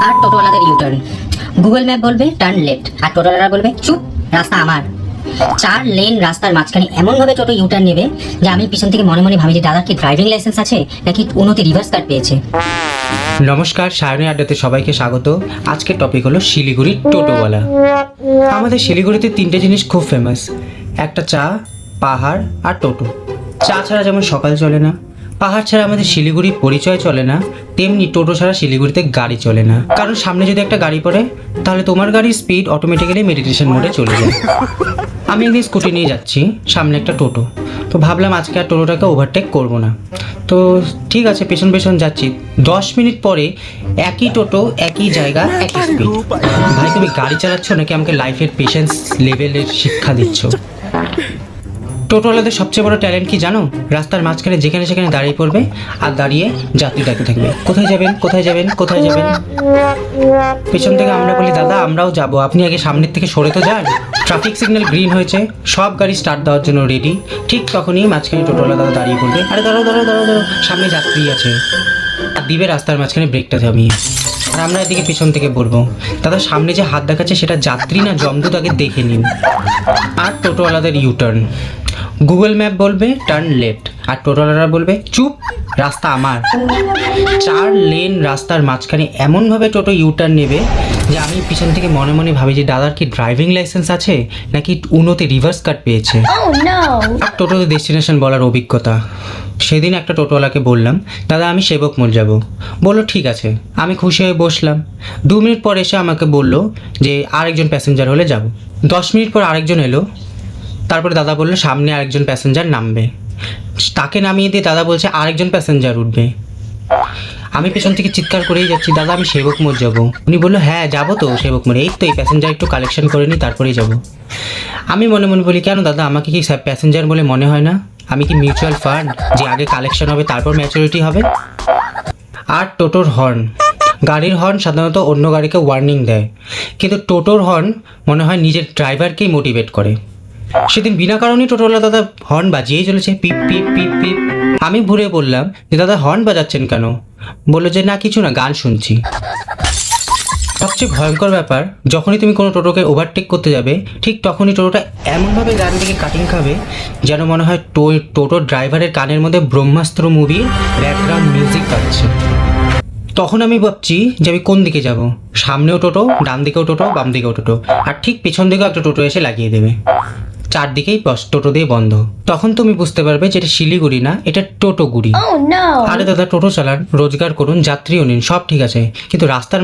আর টোটোওয়ালাদের U turn. Google map বলবে turn left, আর টোটোওয়ালারা বলবে চুপ, রাস্তা আমার। 4 লেন রাস্তার মাঝখানে এমনভাবে টোটো ইউটার্ন নেবে যে আমি পিছন থেকে মনে মনে ভাবি যে দাদার কি ড্রাইভিং লাইসেন্স আছে নাকি উন্নতি রিভার্স কার্ড পেয়েছে। নমস্কার, সায়নী আড্ডাতে সবাইকে স্বাগত। আজকের টপিক হলো শিলিগুড়ির টোটোওয়ালা। আমাদের শিলিগুড়িতে 3টে জিনিস খুব ফেমাস, একটা চা, পাহাড় আর টোটো। চা ছাড়া যেমন সকাল চলে না, পাহাড় ছাড়া আমাদের শিলিগুড়ির পরিচয় চলে না, তেমনি টোটো ছাড়া শিলিগুড়িতে গাড়ি চলে না। কারণ সামনে যদি একটা গাড়ি পড়ে তাহলে তোমার গাড়ির স্পিড অটোমেটিক্যালি মেডিটেশন মোডে চলে যায়। আমি একদিন স্কুটি নিয়ে যাচ্ছি, সামনে একটা টোটো, তো ভাবলাম আজকে আর টোটোটাকে ওভারটেক করবো না। তো ঠিক আছে, পেছন পেছন যাচ্ছি। 10 মিনিট পরে একই টোটো, একই জায়গা, একই স্পিড। ভাই তুমি গাড়ি চালাচ্ছ নাকি আমাকে লাইফের পেশেন্স লেভেলের শিক্ষা দিচ্ছ? টোটোওয়ালাদের সবচেয়ে বড় ট্যালেন্ট কি জানো? রাস্তার মাঝখানে যেখানে সেখানে দাঁড়িয়ে পড়বে আর দাঁড়িয়ে যাত্রী ডাকতে থাকবে, কোথায় যাবেন, কোথায় যাবেন, কোথায় যাবেন। পেছন থেকে আমরা বলি দাদা আমরাও যাব, আপনি আগে সামনের থেকে সরে তো যান। ট্রাফিক সিগন্যাল গ্রিন হয়েছে, সব গাড়ি স্টার্ট দেওয়ার জন্য রেডি। ঠিক তখনই মাঝখানে টোটোওয়ালা দাদা দাঁড়িয়ে পড়বে, আরে দাঁড়াও দাঁড়াও দাঁড়াও দাঁড়াও, সামনে যাত্রী আছে, আর দিবে রাস্তার মাঝখানে ব্রেকটা থামিয়ে। আর আমরা এদিকে পিছন থেকে বলবো দাদা সামনে যে হাত দেখাচ্ছে সেটা যাত্রী না জমদূত, আগে দেখে নিন। আর টোটোওয়ালাদের ইউটার্ন। গুগল ম্যাপ বলবে টার্ন লেফট, আর টোটোওয়ালারা বলবে চুপ, রাস্তা আমার। 4 লেন রাস্তার মাঝখানে এমনভাবে টোটো ইউটার্ন নেবে যে আমি পিছন থেকে মনে মনে ভাবি যে দাদার কি ড্রাইভিং লাইসেন্স আছে নাকি উন্নতি রিভার্স কার্ড পেয়েছে। আর টোটোতে ডেস্টিনেশন বলার অভিজ্ঞতা। সেদিন একটা টোটোওয়ালাকে বললাম দাদা আমি সেবক মোড় যাব। বললো ঠিক আছে, আমি খুশি হয়ে বসলাম। 2 মিনিট পর এসে আমাকে বললো যে আরেকজন প্যাসেঞ্জার হলে যাব। 10 মিনিট পর আরেকজন এলো। তারপরে দাদা বললো সামনে আরেকজন প্যাসেঞ্জার নামবে, তাকে নামিয়ে দিয়ে দাদা বলছে আরেকজন প্যাসেঞ্জার উঠবে। আমি পেছন থেকে চিৎকার করেই যাচ্ছি দাদা আমি সেবক মোড় যাবো। উনি বললো হ্যাঁ যাবো তো সেবক মোড়ে, এই তো এই প্যাসেঞ্জার একটু কালেকশন করে নিই তারপরেই যাবো। আমি মনে মনে বলি কেন দাদা আমাকে কি প্যাসেঞ্জার বলে মনে হয় না? আমি কি মিউচুয়াল ফান্ড যে আগে কালেকশন হবে তারপর ম্যাচুরিটি হবে? আর টোটোর হর্ন। গাড়ির হর্ন সাধারণত অন্য গাড়িকে ওয়ার্নিং দেয়, কিন্তু টোটোর হর্ন মনে হয় নিজের ড্রাইভারকেই মোটিভেট করে। সেদিন বিনা কারণেই টোটোওয়ালা দাদা হর্ন বাজিয়েই চলেছে, পিপ পিপ পিপ পিপ। আমি ঘুরে বললাম যে দাদা হর্ন বাজাচ্ছেন কেন? বললো যে না কিছু না, গান শুনছি। সবচেয়ে ভয়ঙ্কর ব্যাপার, যখনই তুমি কোনো টোটোকে ওভারটেক করতে যাবে ঠিক তখনই টোটোটা এমনভাবে গান থেকে কাটিং খাবে যেন মনে হয় টোটো ড্রাইভারের কানের মধ্যে ব্রহ্মাস্ত্র মুভির ব্যাকগ্রাউন্ড মিউজিক বাজছে। তখন আমি ভাবছি যে আমি কোন দিকে যাব, সামনেও টোটো, ডান দিকেও টোটো, বাম দিকেও টোটো, আর ঠিক পেছন দিকেও একটা টোটো এসে লাগিয়ে দেবে। চারদিকেই টোটো দিয়ে বন্ধ। তখন তুমি বুঝতে পারবে যে এটা শিলিগুড়ি না, এটা টোটোগুড়ি। আরে দাদা টোটো চালান, রোজগার করুন, যাত্রীও নিন, সব ঠিক আছে, কিন্তু রাস্তার